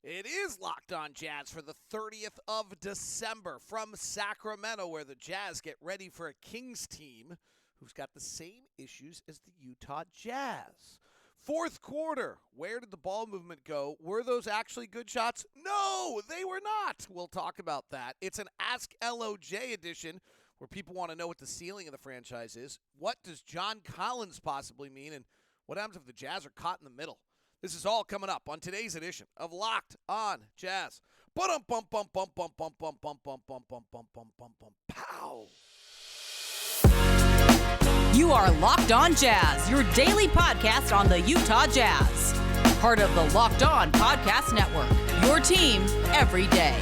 It is Locked On Jazz for the 30th of December from Sacramento, where the Jazz get ready for a Kings team who's got the same issues as the Utah Jazz. Fourth quarter, where did the ball movement go? Were those actually good shots? No, they were not. We'll talk about that. It's an Ask LOJ edition where people want to know what the ceiling of the franchise is. What does John Collins possibly mean? And what happens if the Jazz are caught in the middle? This is all coming up on today's edition of Locked On Jazz. Pow! You are Locked On Jazz, your daily podcast on the Utah Jazz. Part of the Locked On Podcast Network, your team every day.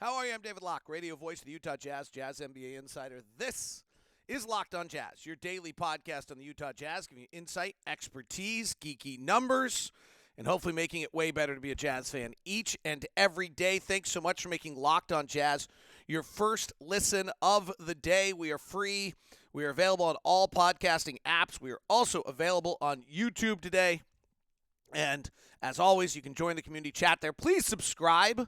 How are you? I'm David Locke, radio voice of the Utah Jazz, Jazz NBA insider. This is Locked On Jazz, your daily podcast on the Utah Jazz, giving you insight, expertise, geeky numbers, and hopefully making it way better to be a Jazz fan each and every day. Thanks so much for making Locked On Jazz your first listen of the day. We are free. We are available on all podcasting apps. We are also available on YouTube today. And as always, you can join the community chat there. Please subscribe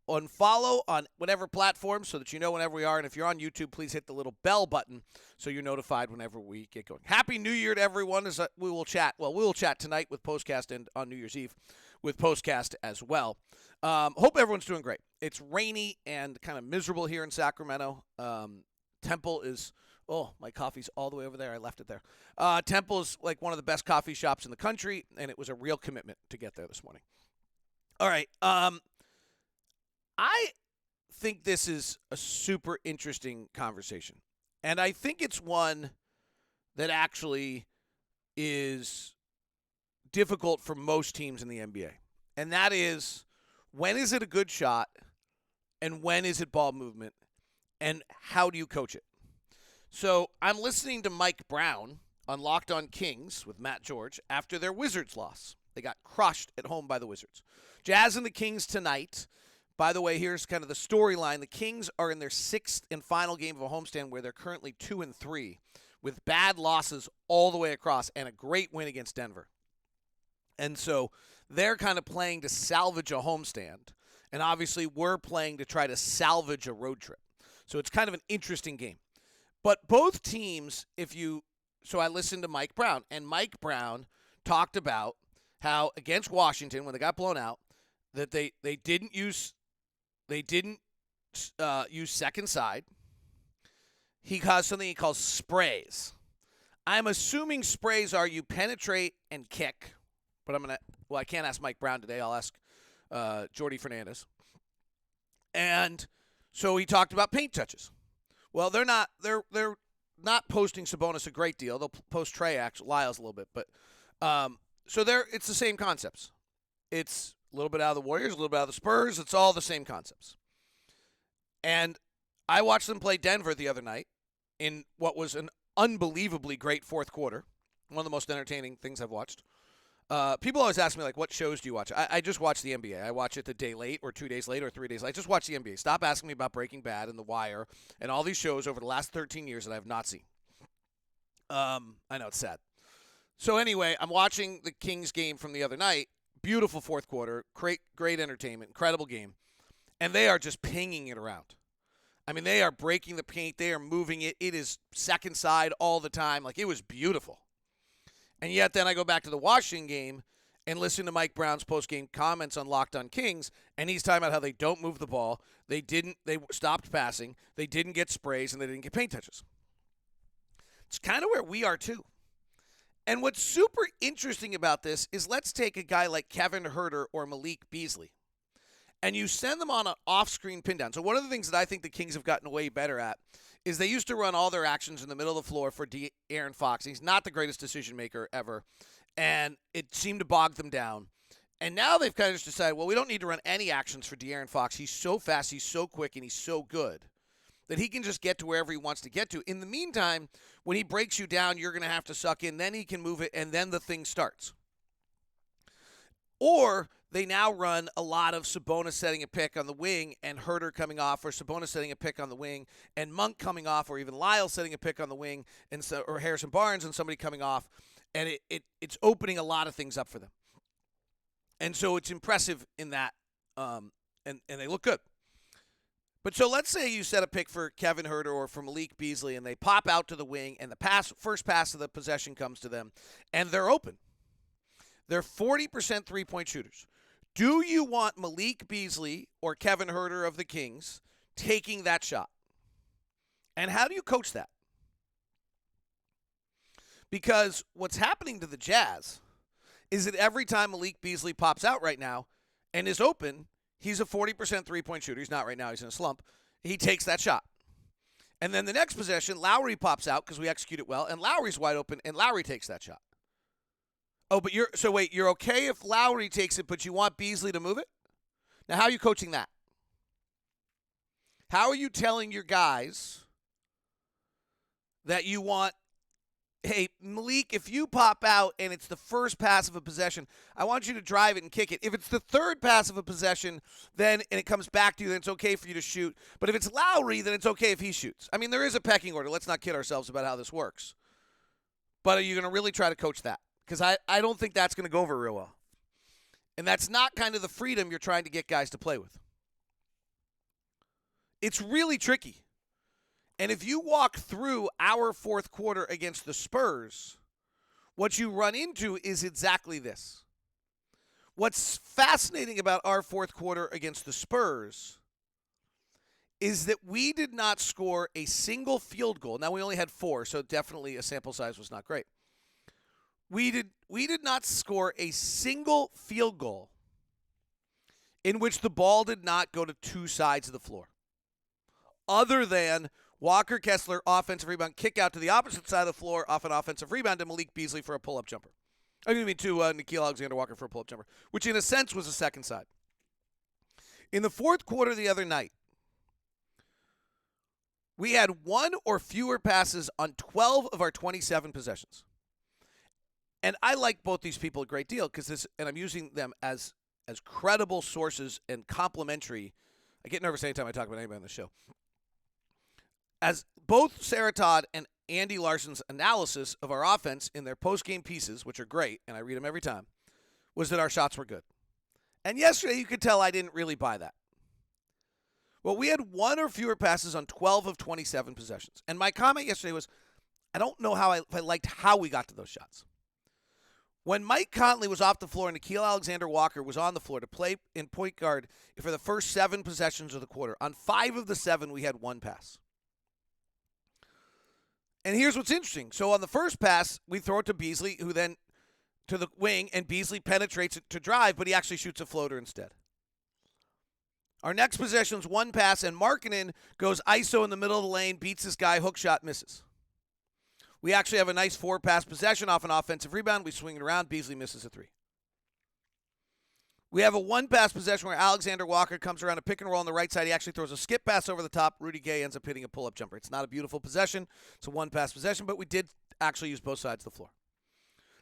and follow on whatever platform so that you know whenever we are. And if you're on YouTube, please hit the little bell button so you're notified whenever we get going. Happy New Year to everyone. As we will chat. Well, we will chat tonight with Postcast and on New Year's Eve with Postcast as well. Hope everyone's doing great. It's rainy and kind of miserable here in Sacramento. Temple is, my coffee's all the way over there. I left it there. Temple is like one of the best coffee shops in the country, and it was a real commitment to get there this morning. All right. I think this is a super interesting conversation, and I think it's one that actually is difficult for most teams in the NBA, and that is, when is it a good shot, and when is it ball movement, and how do you coach it? So I'm listening to Mike Brown on Locked On Kings with Matt George after their Wizards loss. They got crushed at home by the Wizards. Jazz and the Kings tonight. By the way, here's kind of the storyline. The Kings are in their sixth and final game of a homestand where they're currently 2-3 with bad losses all the way across and a great win against Denver. And so they're kind of playing to salvage a homestand. And obviously we're playing to try to salvage a road trip. So it's kind of an interesting game. But both teams, so I listened to Mike Brown, and Mike Brown talked about how against Washington, when they got blown out, that they didn't use second side. He caused something he calls sprays. I'm assuming sprays are you penetrate and kick, but I can't ask Mike Brown today. I'll ask Jordy Fernandez. And so he talked about paint touches. Well, they're not posting Sabonis a great deal. They'll post Trey Lyles a little bit, but so it's the same concepts. It's a little bit out of the Warriors, a little bit out of the Spurs. It's all the same concepts. And I watched them play Denver the other night in what was an unbelievably great fourth quarter. One of the most entertaining things I've watched. People always ask me, like, what shows do you watch? I just watch the NBA. I watch it the day late or 2 days late or 3 days late. I just watch the NBA. Stop asking me about Breaking Bad and The Wire and all these shows over the last 13 years that I have not seen. I know, it's sad. So anyway, I'm watching the Kings game from the other night. Beautiful fourth quarter, great entertainment, incredible game. And they are just pinging it around. I mean, they are breaking the paint. They are moving it. It is second side all the time. Like, it was beautiful. And yet then I go back to the Washington game and listen to Mike Brown's post-game comments on Locked On Kings, and he's talking about how they don't move the ball. They stopped passing. They didn't get sprays, and they didn't get paint touches. It's kind of where we are too. And what's super interesting about this is, let's take a guy like Kevin Huerter or Malik Beasley, and you send them on an off-screen pin down. So one of the things that I think the Kings have gotten way better at is they used to run all their actions in the middle of the floor for De'Aaron Fox. He's not the greatest decision maker ever, and it seemed to bog them down. And now they've kind of just decided, well, we don't need to run any actions for De'Aaron Fox. He's so fast, he's so quick, and he's so good that he can just get to wherever he wants to get to. In the meantime, when he breaks you down, you're going to have to suck in. Then he can move it, and then the thing starts. Or they now run a lot of Sabonis setting a pick on the wing and Huerter coming off, or Sabonis setting a pick on the wing and Monk coming off, or even Lyles setting a pick on the wing, or Harrison Barnes and somebody coming off. And it's opening a lot of things up for them. And so it's impressive in that, and they look good. But so let's say you set a pick for Kevin Huerter or for Malik Beasley, and they pop out to the wing, and the first pass of the possession comes to them, and they're open. They're 40% three-point shooters. Do you want Malik Beasley or Kevin Huerter of the Kings taking that shot? And how do you coach that? Because what's happening to the Jazz is that every time Malik Beasley pops out right now and is open, he's a 40% three-point shooter. He's not right now. He's in a slump. He takes that shot. And then the next possession, Lauri pops out because we execute it well, and Lauri's wide open, and Lauri takes that shot. Oh, but you're okay if Lauri takes it, but you want Beasley to move it? Now, how are you coaching that? How are you telling your guys that you want, hey, Malik, if you pop out and it's the first pass of a possession, I want you to drive it and kick it. If it's the third pass of a possession, then and it comes back to you, then it's okay for you to shoot. But if it's Lauri, then it's okay if he shoots. I mean, there is a pecking order. Let's not kid ourselves about how this works. But are you going to really try to coach that? Because I don't think that's going to go over real well. And that's not kind of the freedom you're trying to get guys to play with. It's really tricky. And if you walk through our fourth quarter against the Spurs, what you run into is exactly this. What's fascinating about our fourth quarter against the Spurs is that we did not score a single field goal. Now, we only had 4, so definitely a sample size was not great. We did not score a single field goal in which the ball did not go to two sides of the floor, other than Walker Kessler offensive rebound, kick out to the opposite side of the floor off an offensive rebound to Malik Beasley for a pull-up jumper. To Nickeil Alexander-Walker for a pull-up jumper, which in a sense was a second side. In the fourth quarter the other night, we had 1 or fewer passes on 12 of our 27 possessions. And I like both these people a great deal and I'm using them as credible sources and complimentary. I get nervous anytime I talk about anybody on the show. As both Sarah Todd and Andy Larson's analysis of our offense in their post-game pieces, which are great, and I read them every time, was that our shots were good. And yesterday you could tell I didn't really buy that. Well, we had 1 or fewer passes on 12 of 27 possessions. And my comment yesterday was, I don't know if I liked how we got to those shots. When Mike Conley was off the floor and Nickeil Alexander-Walker was on the floor to play in point guard for the first 7 possessions of the quarter, on 5 of the 7 we had 1 pass. And here's what's interesting. So on the first pass, we throw it to Beasley, who then to the wing, and Beasley penetrates it to drive, but he actually shoots a floater instead. Our next possession's 1 pass, and Markkanen goes ISO in the middle of the lane, beats this guy, hook shot, misses. We actually have a nice 4-pass possession off an offensive rebound. We swing it around. Beasley misses a 3. We have a 1-pass possession where Alexander Walker comes around a pick and roll on the right side. He actually throws a skip pass over the top. Rudy Gay ends up hitting a pull-up jumper. It's not a beautiful possession. It's a 1-pass possession, but we did actually use both sides of the floor.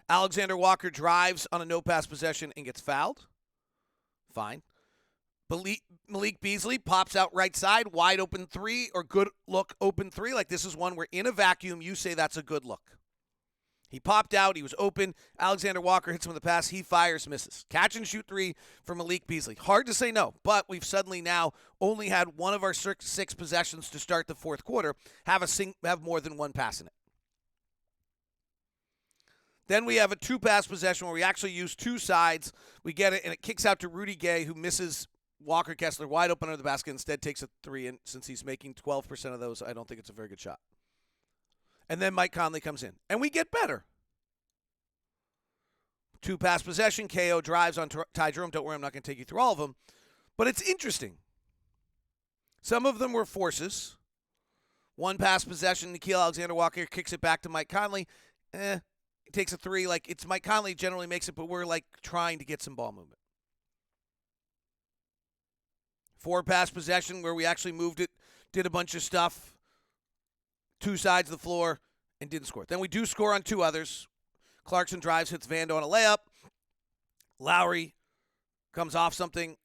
Alexander Walker drives on a no-pass possession and gets fouled. Fine. Malik Beasley pops out right side, wide open 3 or good look open 3. Like this is one where in a vacuum you say that's a good look. He popped out. He was open. Alexander Walker hits him with a pass. He fires, misses. Catch and shoot 3 for Malik Beasley. Hard to say no, but we've suddenly now only had 1 of our 6 possessions to start the fourth quarter have more than 1 pass in it. Then we have a 2-pass possession where we actually use 2 sides. We get it, and it kicks out to Rudy Gay, who misses Walker Kessler wide open under the basket, instead takes a 3, and since he's making 12% of those, I don't think it's a very good shot. And then Mike Conley comes in, and we get better. 2-pass possession, KO drives on Ty Jerome. Don't worry, I'm not going to take you through all of them, but it's interesting. Some of them were forces. 1-pass possession, Nickeil Alexander-Walker kicks it back to Mike Conley. He takes a 3. Like, it's Mike Conley generally makes it, but we're like trying to get some ball movement. 4-pass possession where we actually moved it, did a bunch of stuff, 2 sides of the floor, and didn't score. Then we do score on 2 others. Clarkson drives, hits Vando on a layup. Lauri comes off something,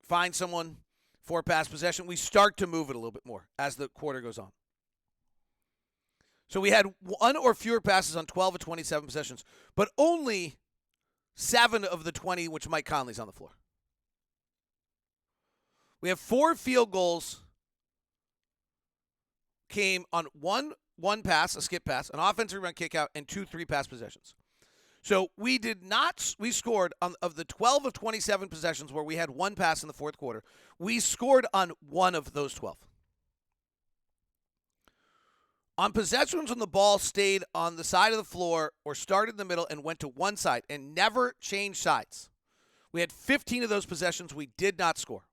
finds someone, 4-pass possession. We start to move it a little bit more as the quarter goes on. So we had 1 or fewer passes on 12 of 27 possessions, but only 7 of the 20, which Mike Conley's on the floor. We have 4 field goals came on one pass, a skip pass, an offensive rebound kick out, and 2 3-pass possessions. So we scored on of the 12 of 27 possessions where we had 1 pass in the fourth quarter. We scored on 1 of those 12. On possessions when the ball stayed on the side of the floor or started in the middle and went to one side and never changed sides, we had 15 of those possessions we did not score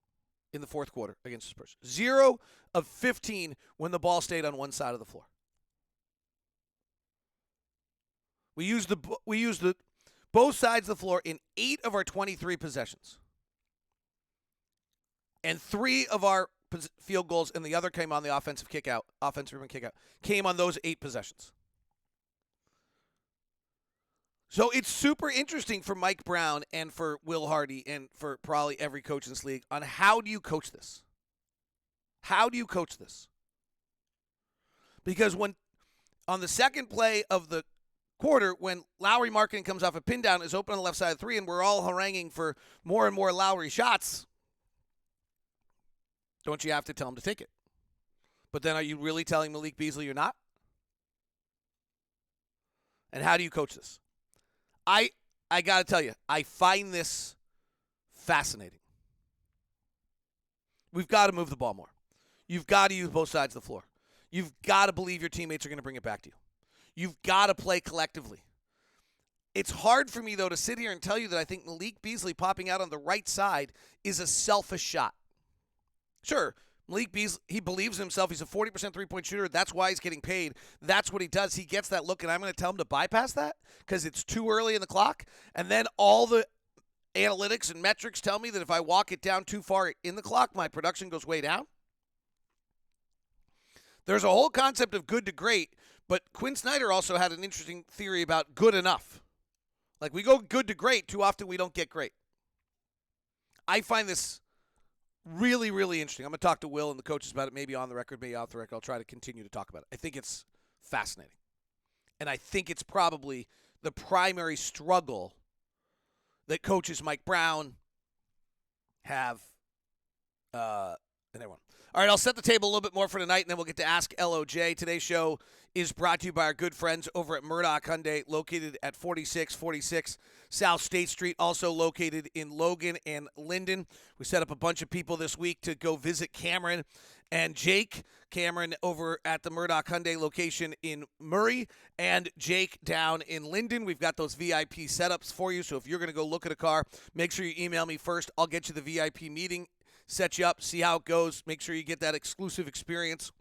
in the fourth quarter against the Spurs. 0 of 15 when the ball stayed on one side of the floor. We used both sides of the floor in 8 of our 23 possessions. And 3 of our field goals, and the other came on the offensive rebound kick out, came on those 8 possessions. So it's super interesting for Mike Brown and for Will Hardy and for probably every coach in this league on how do you coach this? How do you coach this? Because when on the second play of the quarter, when Lauri marketing comes off a pin down, is open on the left side of 3, and we're all haranguing for more and more Lauri shots, don't you have to tell him to take it? But then are you really telling Malik Beasley you're not? And how do you coach this? I got to tell you, I find this fascinating. We've got to move the ball more. You've got to use both sides of the floor. You've got to believe your teammates are going to bring it back to you. You've got to play collectively. It's hard for me, though, to sit here and tell you that I think Malik Beasley popping out on the right side is a selfish shot. Sure, Malik Beasley, he believes in himself. He's a 40% three-point shooter. That's why he's getting paid. That's what he does. He gets that look, and I'm going to tell him to bypass that because it's too early in the clock. And then all the analytics and metrics tell me that if I walk it down too far in the clock, my production goes way down. There's a whole concept of good to great, but Quinn Snyder also had an interesting theory about good enough. Like, we go good to great. Too often we don't get great. I find this really, really interesting. I'm going to talk to Will and the coaches about it, maybe on the record, maybe off the record. I'll try to continue to talk about it. I think it's fascinating. And I think it's probably the primary struggle that coaches Mike Brown have and everyone. All right, I'll set the table a little bit more for tonight, and then we'll get to Ask LOJ. Today's show is brought to you by our good friends over at Murdoch Hyundai, located at 4646 South State Street, also located in Logan and Linden. We set up a bunch of people this week to go visit Cameron and Jake. Cameron over at the Murdoch Hyundai location in Murray, and Jake down in Linden. We've got those VIP setups for you, so if you're going to go look at a car, make sure you email me first. I'll get you the VIP meeting, set you up, see how it goes, make sure you get that exclusive experience.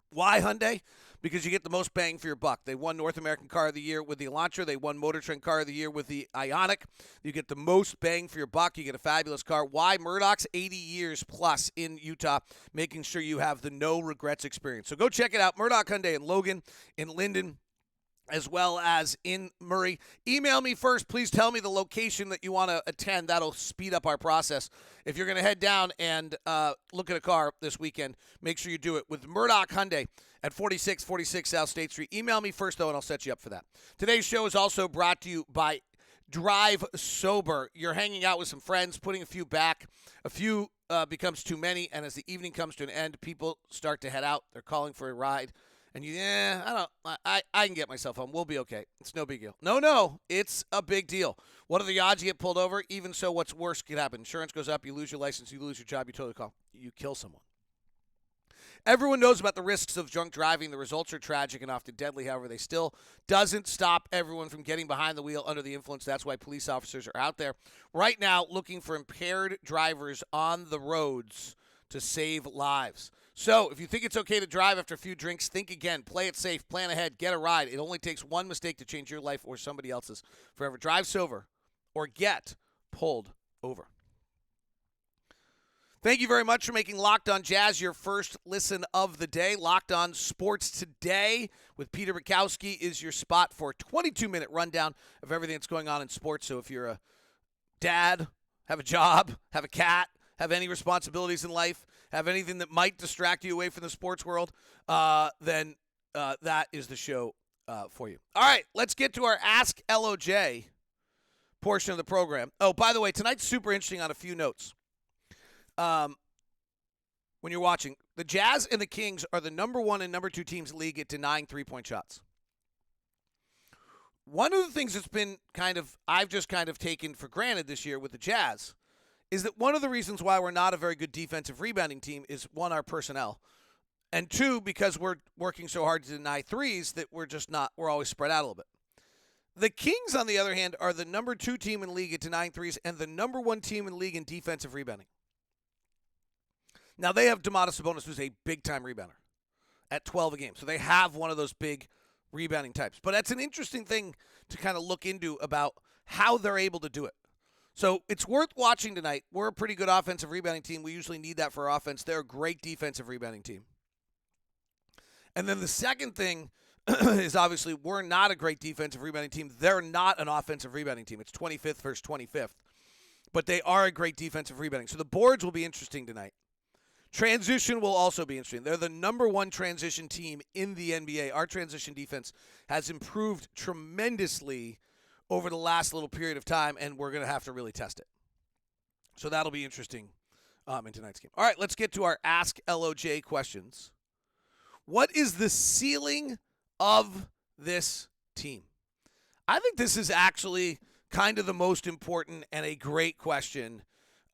Why Hyundai? Because you get the most bang for your buck. They won North American Car of the Year with the Elantra. They won Motor Trend Car of the Year with the Ioniq. You get the most bang for your buck. You get a fabulous car. Why? Murdoch's 80 years plus in Utah, making sure you have the no regrets experience. So go check it out. Murdoch Hyundai in Logan, in Linden, as well as in Murray. Email me first. Please tell me the location that you want to attend. That'll speed up our process. If you're going to head down and look at a car this weekend, make sure you do it with Murdoch Hyundai at 4646 South State Street. Email me first, though, and I'll set you up for that. Today's show is also brought to you by Drive Sober. You're hanging out with some friends, putting a few back. A few becomes too many, and as the evening comes to an end, people start to head out. They're calling for a ride. And I can get myself home. We'll be okay. It's no big deal. No, it's a big deal. What are the odds you get pulled over? Even so, what's worse could happen? Insurance goes up, you lose your license, you lose your job, you kill someone. Everyone knows about the risks of drunk driving. The results are tragic and often deadly. However, they still doesn't stop everyone from getting behind the wheel under the influence. That's why police officers are out there right now looking for impaired drivers on the roads to save lives. So, if you think it's okay to drive after a few drinks, think again. Play it safe. Plan ahead. Get a ride. It only takes one mistake to change your life or somebody else's forever. Drive sober or get pulled over. Thank you very much for making Locked On Jazz your first listen of the day. Locked On Sports Today with Peter Bukowski is your spot for a 22-minute rundown of everything that's going on in sports. So if you're a dad, have a job, have a cat, have any responsibilities in life, have anything that might distract you away from the sports world, then that is the show for you. All right, let's get to our Ask LOJ portion of the program. Oh, by the way, tonight's super interesting on a few notes. When you're watching, the Jazz and the Kings are the number 1 and number 2 teams in the league at denying three-point shots. One of the things that's been I've just taken for granted this year with the Jazz is that one of the reasons why we're not a very good defensive rebounding team is, 1, our personnel, and 2, because we're working so hard to deny threes that we're always spread out a little bit. The Kings, on the other hand, are the number 2 team in the league at denying threes and the number 1 team in the league in defensive rebounding. Now, they have Domantas Sabonis, who's a big-time rebounder at 12 a game. So they have one of those big rebounding types. But that's an interesting thing to kind of look into about how they're able to do it. So it's worth watching tonight. We're a pretty good offensive rebounding team. We usually need that for our offense. They're a great defensive rebounding team. And then the second thing is obviously we're not a great defensive rebounding team. They're not an offensive rebounding team. It's 25th versus 25th. But they are a great defensive rebounding. So the boards will be interesting tonight. Transition will also be interesting. They're the number 1 transition team in the NBA. Our transition defense has improved tremendously over the last little period of time, and we're going to have to really test it. So that'll be interesting in tonight's game. All right, let's get to our Ask LOJ questions. What is the ceiling of this team? I think this is actually kind of the most important and a great question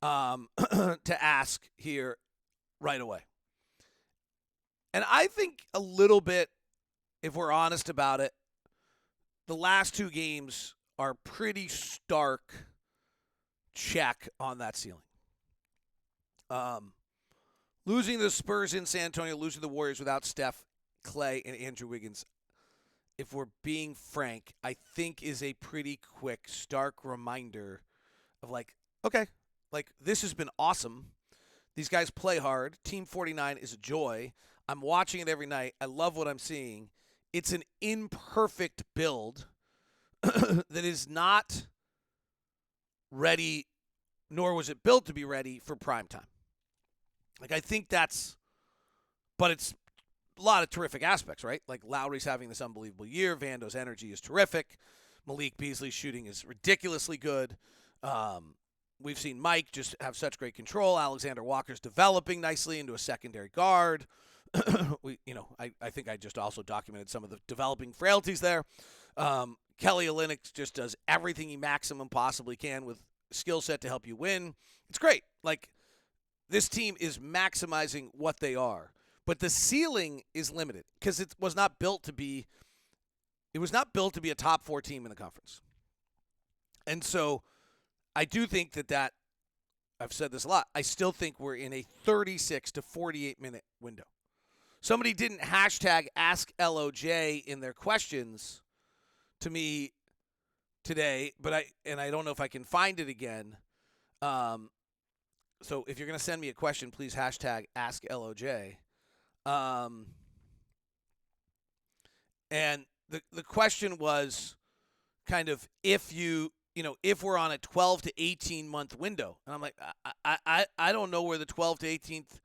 to ask here right away. And I think a little bit, if we're honest about it, the last 2 games are pretty stark check on that ceiling. Losing the Spurs in San Antonio, losing the Warriors without Steph, Clay, and Andrew Wiggins, if we're being frank, I think is a pretty quick, stark reminder of okay, this has been awesome. These guys play hard. Team 49 is a joy. I'm watching it every night. I love what I'm seeing. It's an imperfect build that is not ready, nor was it built to be ready for prime time. I think but it's a lot of terrific aspects, right? Lauri's having this unbelievable year. Vando's energy is terrific. Malik Beasley's shooting is ridiculously good. We've seen Mike just have such great control. Alexander Walker's developing nicely into a secondary guard. I think I just also documented some of the developing frailties there. Kelly Olynyk just does everything he maximum possibly can with skill set to help you win. It's great. This team is maximizing what they are, but the ceiling is limited because it was not built to be a top 4 team in the conference. And so I do think that I've said this a lot. I still think we're in a 36 to 48 minute window. Somebody didn't hashtag AskLOJ in their questions to me today, but I don't know if I can find it again. So if you're going to send me a question, please hashtag AskLOJ. And the question was kind of if we're on a 12 to 18 month window. And I'm like, I don't know where the 12 to 18th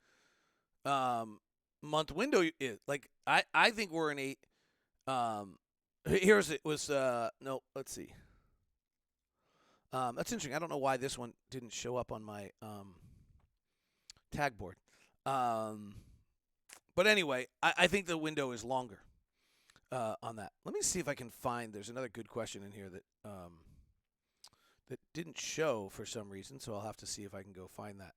month window is. I think we're in a let's see. That's interesting. I don't know why this one didn't show up on my tag board. But anyway, I think the window is longer on that. Let me see if I can find. There's another good question in here that didn't show for some reason, so I'll have to see if I can go find that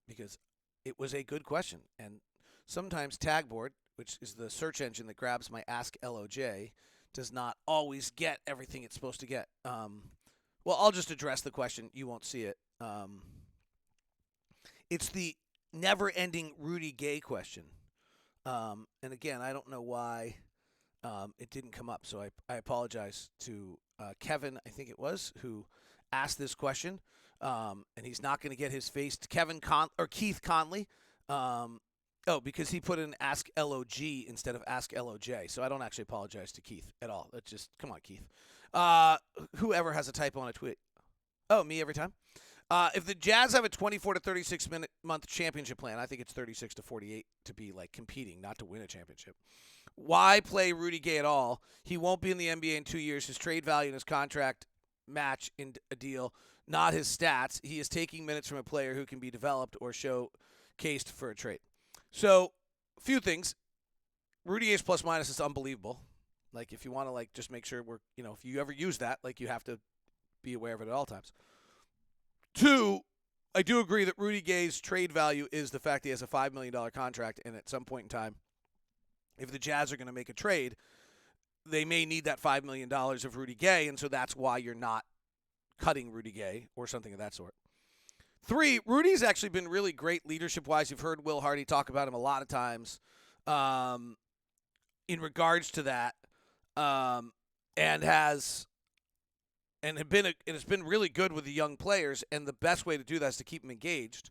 because it was a good question. And sometimes Tagboard, which is the search engine that grabs my Ask LOJ, does not always get everything it's supposed to get. Well, I'll just address the question. You won't see it. It's the never-ending Rudy Gay question. And again, I don't know why it didn't come up, so I apologize to Kevin, I think it was, who asked this question. And he's not going to get his face to Keith Conley. Because he put in Ask LOG instead of Ask LOJ. So I don't actually apologize to Keith at all. That's just, come on, Keith. Whoever has a typo on a tweet. Oh, me every time. If the Jazz have a 24 to 36 month championship plan, I think it's 36 to 48 to be competing, not to win a championship. Why play Rudy Gay at all? He won't be in the NBA in 2 years. His trade value and his contract match in a deal, not his stats. He is taking minutes from a player who can be developed or showcased for a trade. So, a few things. Rudy Gay's plus minus is unbelievable. Like, if you want to, like, just make sure if you ever use that, like, you have to be aware of it at all times. 2, I do agree that Rudy Gay's trade value is the fact he has a $5 million contract, and at some point in time, if the Jazz are going to make a trade, they may need that $5 million of Rudy Gay, and so that's why you're not cutting Rudy Gay or something of that sort. 3, Rudy's actually been really great leadership-wise. You've heard Will Hardy talk about him a lot of times in regards to that, and has been really good with the young players, and the best way to do that is to keep them engaged.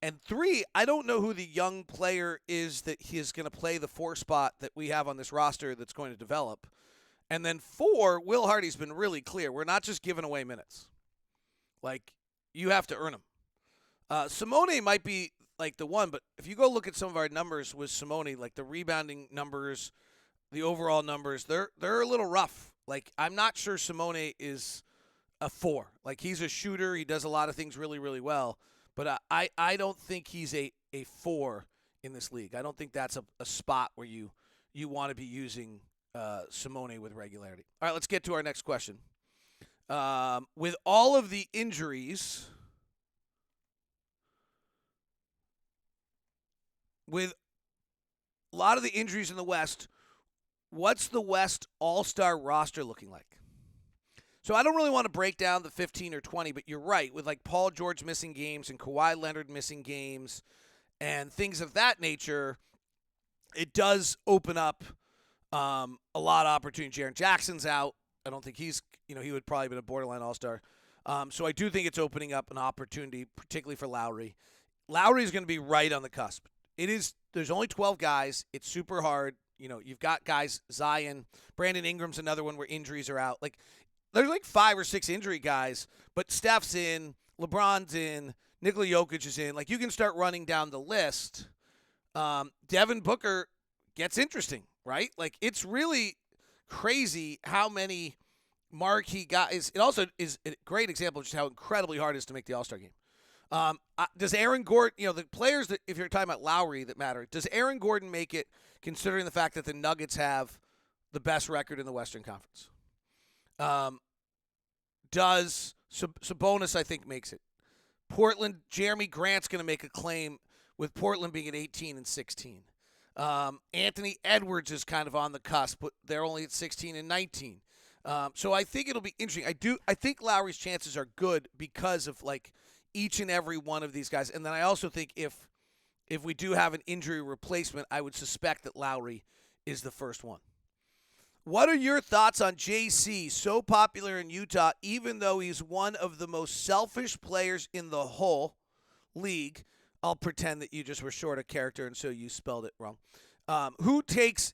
And 3, I don't know who the young player is that he is going to play the 4 spot that we have on this roster that's going to develop. And then 4, Will Hardy's been really clear. We're not just giving away minutes. Like, you have to earn them. Simone might be like the one, but if you go look at some of our numbers with Simone, like the rebounding numbers, the overall numbers, they're a little rough. Like, I'm not sure Simone is a 4. Like, he's a shooter. He does a lot of things really, really well. But I don't think he's a 4 in this league. I don't think that's a spot where you want to be using Simone with regularity. All right, let's get to our next question. With all of the injuries, with a lot of the injuries in the West, what's the West All-Star roster looking like? So I don't really want to break down the 15 or 20, but you're right. With like Paul George missing games and Kawhi Leonard missing games and things of that nature, it does open up a lot of opportunity. Jaren Jackson's out. I don't think he would probably been a borderline All-Star. So I do think it's opening up an opportunity, particularly for Lauri. Lauri is going to be right on the cusp. There's only 12 guys. It's super hard. You've got guys, Zion, Brandon Ingram's another one where injuries are out. Like, there's like 5 or 6 injury guys, but Steph's in, LeBron's in, Nikola Jokic is in. Like, you can start running down the list. Devin Booker gets interesting, right? Like, it's really crazy how many marquee guys. It also is a great example of just how incredibly hard it is to make the All-Star game. Does Aaron Gordon, the players that, if you're talking about Lauri that matter, does Aaron Gordon make it considering the fact that the Nuggets have the best record in the Western Conference? Does Sabonis, I think, makes it. Portland, Jeremy Grant's going to make a claim with Portland being at 18 and 16. Anthony Edwards is kind of on the cusp, but they're only at 16 and 19. So I think it'll be interesting. I think Lowry's chances are good because of like each and every one of these guys. And then I also think if we do have an injury replacement, I would suspect that Lauri is the first one. What are your thoughts on JC, so popular in Utah, even though he's one of the most selfish players in the whole league? I'll pretend that you just were short a character and so you spelled it wrong. Who takes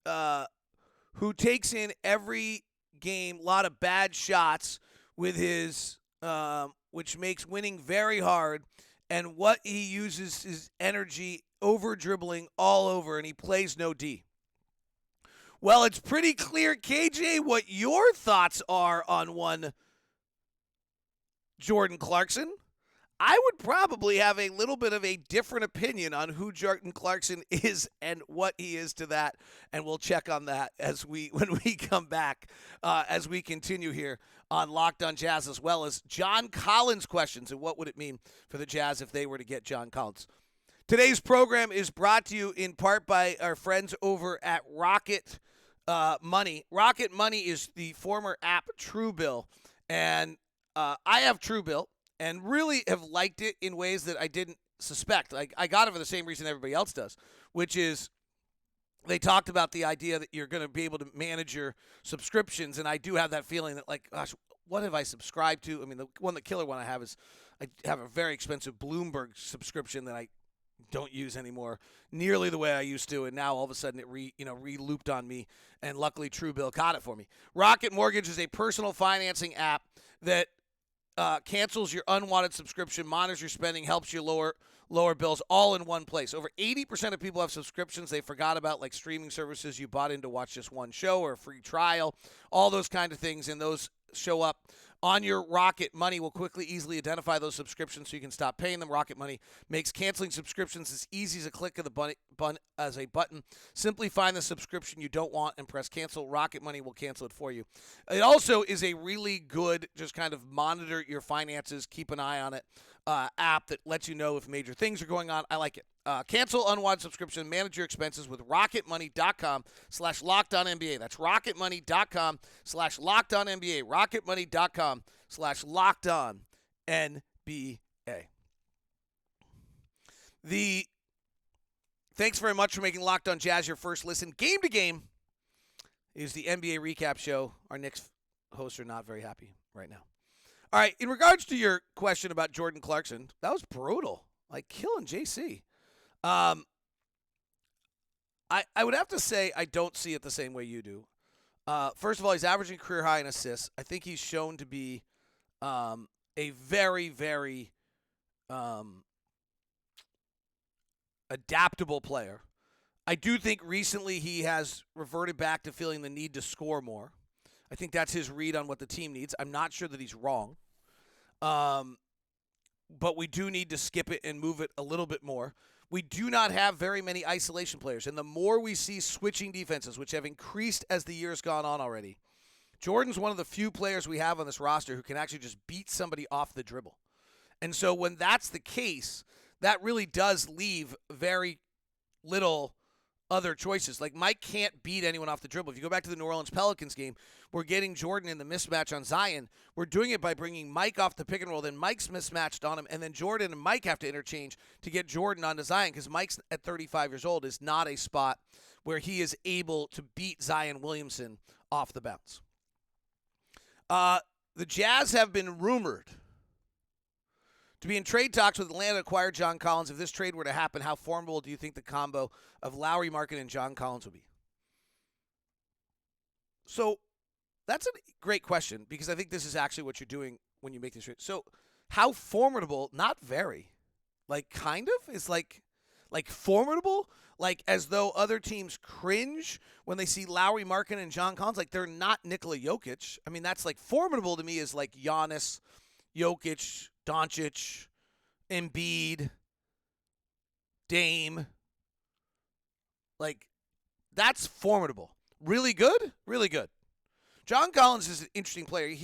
in every game, a lot of bad shots with his, which makes winning very hard, and what he uses his energy over dribbling all over, and he plays no D. Well, it's pretty clear, KJ, what your thoughts are on one Jordan Clarkson. I would probably have a little bit of a different opinion on who Jordan Clarkson is and what he is to that, and we'll check on that when we come back as we continue here on Locked on Jazz, as well as John Collins questions and what would it mean for the Jazz if they were to get John Collins. Today's program is brought to you in part by our friends over at Rocket Money. Rocket Money is the former app Truebill, and I have Truebill and really have liked it in ways that I didn't suspect. Like, I got it for the same reason everybody else does, which is they talked about the idea that you're going to be able to manage your subscriptions, and I do have that feeling that, like, gosh, what have I subscribed to? I mean, the killer one I have is I have a very expensive Bloomberg subscription that I don't use anymore nearly the way I used to, and now all of a sudden it re-looped on me, and luckily Truebill caught it for me. Rocket Mortgage is a personal financing app that cancels your unwanted subscription, monitors your spending, helps you lower bills all in one place. Over 80% of people have subscriptions they forgot about, like streaming services you bought in to watch just one show or a free trial, all those kind of things, and those show up on your Rocket Money. Will quickly, easily identify those subscriptions so you can stop paying them. Rocket Money makes canceling subscriptions as easy as a click of the button. Simply find the subscription you don't want and press cancel. Rocket Money will cancel it for you. It also is a really good, just kind of monitor your finances, keep an eye on it, app that lets you know if major things are going on. I like it. Cancel unwanted subscription, manage your expenses with rocketmoney.com/LockedOnNBA. That's rocketmoney.com/LockedOnNBA. rocketmoney.com/LockedOnNBA. Thanks very much for making Locked On Jazz your first listen. Game to Game is the NBA recap show. Our Knicks hosts are not very happy right now. All right, in regards to your question about Jordan Clarkson, that was brutal. Like killing JC. I would have to say I don't see it the same way you do. First of all, he's averaging career high in assists. I think he's shown to be a very, very adaptable player. I do think recently he has reverted back to feeling the need to score more. I think that's his read on what the team needs. I'm not sure that he's wrong. But we do need to skip it and move it a little bit more. We do not have very many isolation players. And the more we see switching defenses, which have increased as the year's gone on already, Jordan's one of the few players we have on this roster who can actually just beat somebody off the dribble. And so when that's the case, that really does leave very little other choices. Like Mike can't beat anyone off the dribble. If you go back to the New Orleans Pelicans game, we're getting Jordan in the mismatch on Zion. We're doing it by bringing Mike off the pick and roll. Then Mike's mismatched on him, and then Jordan and Mike have to interchange to get Jordan onto Zion because Mike's at 35 years old is not a spot where he is able to beat Zion Williamson off the bounce. The Jazz have been rumored to be in trade talks with Atlanta to acquire John Collins. If this trade were to happen, how formidable do you think the combo of Lauri Markkanen and John Collins would be? So that's a great question because I think this is actually what you're doing when you make this trade. So how formidable? Not very. Like kind of? Is like formidable? Like as though other teams cringe when they see Lauri Markkanen and John Collins? Like they're not Nikola Jokic. I mean, that's like formidable to me is like Giannis, Jokic, Doncic, Embiid, Dame. Like, that's formidable. Really good? Really good. John Collins is an interesting player.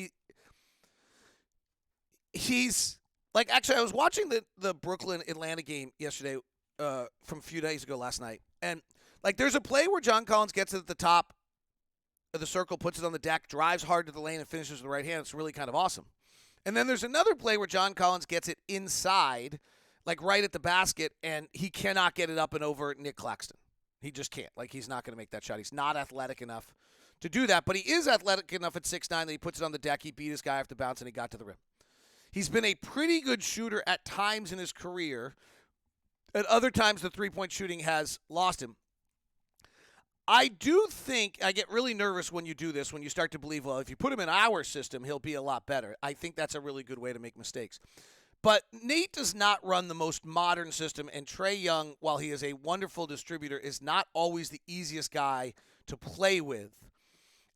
He's, like, actually, I was watching the Brooklyn-Atlanta game yesterday from a few days ago last night. And, like, there's a play where John Collins gets it at the top of the circle, puts it on the deck, drives hard to the lane, and finishes with the right hand. It's really kind of awesome. And then there's another play where John Collins gets it inside, like right at the basket, and he cannot get it up and over Nick Claxton. He just can't. Like, he's not going to make that shot. He's not athletic enough to do that, but he is athletic enough at 6'9" that he puts it on the deck. He beat his guy off the bounce, and he got to the rim. He's been a pretty good shooter at times in his career. At other times, the three-point shooting has lost him. I do think I get really nervous when you do this, when you start to believe, well, if you put him in our system, he'll be a lot better. I think that's a really good way to make mistakes. But Nate does not run the most modern system, and Trae Young, while he is a wonderful distributor, is not always the easiest guy to play with.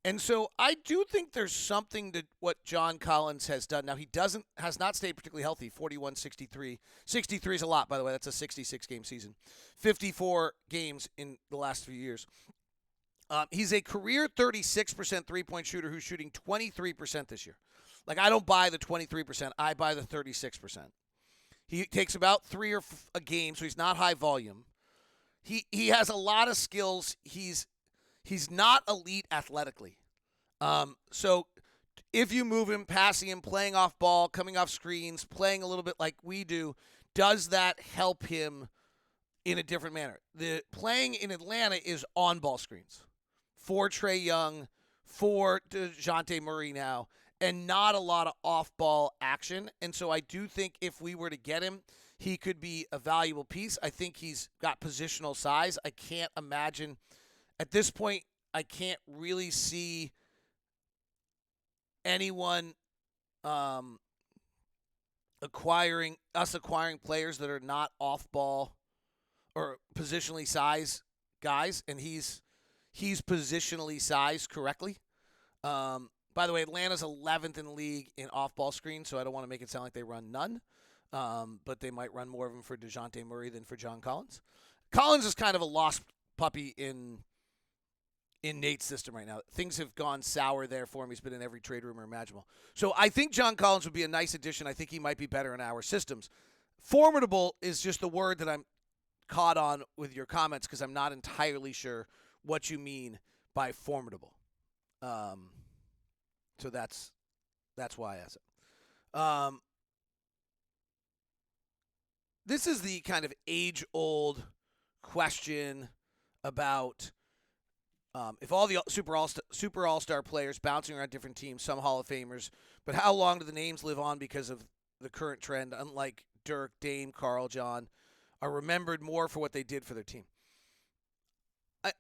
And so I do think there's something to what John Collins has done. Now, he has not stayed particularly healthy, 41-63. 63 is a lot, by the way. That's a 66-game season. 54 games in the last few years. He's a career 36% three-point shooter who's shooting 23% this year. Like, I don't buy the 23%. I buy the 36%. He takes about three a game, so he's not high volume. He has a lot of skills. He's not elite athletically. So if you move him, passing him, playing off ball, coming off screens, playing a little bit like we do, does that help him in a different manner? The playing in Atlanta is on-ball screens for Trae Young, for DeJounte Murray now, and not a lot of off-ball action. And so I do think if we were to get him, he could be a valuable piece. I think he's got positional size. I can't imagine at this point, I can't really see anyone acquiring players that are not off-ball or positionally sized guys, and he's positionally sized correctly. By the way, Atlanta's 11th in the league in off-ball screens, so I don't want to make it sound like they run none. But they might run more of them for DeJounte Murray than for John Collins. Collins is kind of a lost puppy in Nate's system right now. Things have gone sour there for him. He's been in every trade rumor imaginable. So I think John Collins would be a nice addition. I think he might be better in our systems. Formidable is just the word that I'm caught on with your comments because I'm not entirely sure what you mean by formidable. So that's why I asked it. This is the kind of age-old question about if all the super all-star players bouncing around different teams, some Hall of Famers, but how long do the names live on because of the current trend, unlike Dirk, Dame, Carl, John, are remembered more for what they did for their team?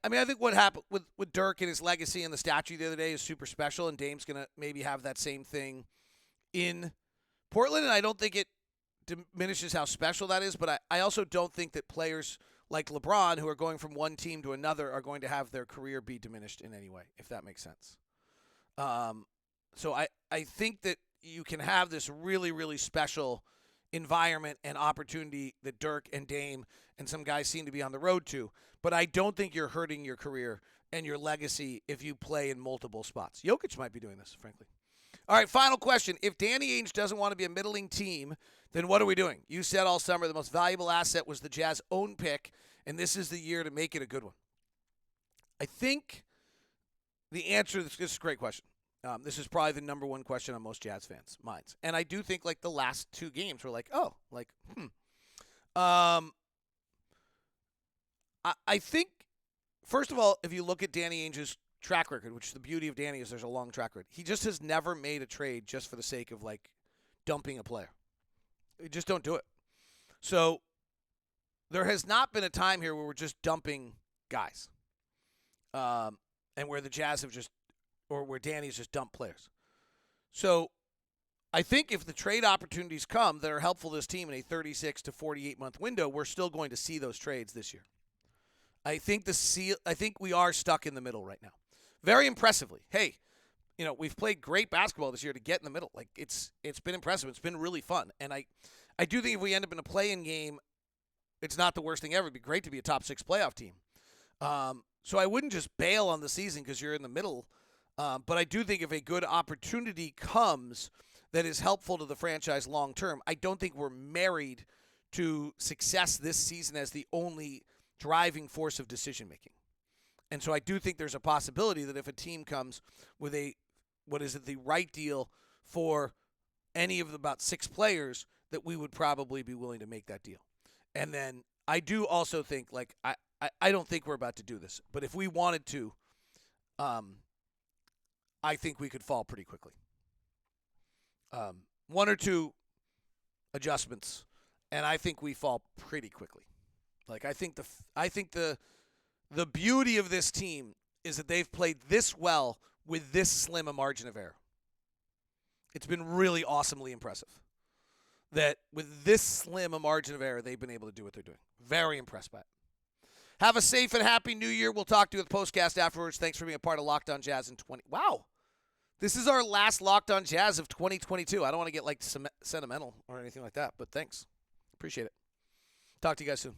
I mean, I think what happened with Dirk and his legacy and the statue the other day is super special, and Dame's going to maybe have that same thing in Portland, and I don't think it diminishes how special that is, but I also don't think that players like LeBron, who are going from one team to another, are going to have their career be diminished in any way, if that makes sense. So I think that you can have this really, really special environment and opportunity that Dirk and Dame and some guys seem to be on the road to, but I don't think you're hurting your career and your legacy if you play in multiple spots. Jokic might be doing this, frankly. All right, final question. If Danny Ainge doesn't want to be a middling team, then what are we doing? You said all summer the most valuable asset was the Jazz' own pick, and this is the year to make it a good one. I think the answer to this is a great question. This is probably the number one question on most Jazz fans' minds. And I do think, like, the last two games were like, I think, first of all, if you look at Danny Ainge's track record, which the beauty of Danny is there's a long track record, he just has never made a trade just for the sake of, like, dumping a player. You just don't do it. So there has not been a time here where we're just dumping guys and where the Jazz have just, or where Danny's just dumped players. So I think if the trade opportunities come that are helpful to this team in a 36 to 48-month window, we're still going to see those trades this year. I think we are stuck in the middle right now. Very impressively. Hey, we've played great basketball this year to get in the middle. Like it's been impressive. It's been really fun. And I do think if we end up in a play-in game, it's not the worst thing ever. It'd be great to be a top 6 playoff team. So I wouldn't just bail on the season because you're in the middle. But I do think if a good opportunity comes that is helpful to the franchise long term, I don't think we're married to success this season as the only driving force of decision making. And so I do think there's a possibility that if a team comes with the right deal for any of the about 6 players, that we would probably be willing to make that deal. And then I do also think, like, I don't think we're about to do this, but if we wanted to, I think we could fall pretty quickly. 1 or 2 adjustments, and I think we fall pretty quickly. Like I think the beauty of this team is that they've played this well with this slim a margin of error. It's been really awesomely impressive that with this slim a margin of error, they've been able to do what they're doing. Very impressed by it. Have a safe and happy New Year. We'll talk to you with the postcast afterwards. Thanks for being a part of Locked On Jazz in 20. Wow. This is our last Locked On Jazz of 2022. I don't want to get, like, sentimental or anything like that, but thanks. Appreciate it. Talk to you guys soon.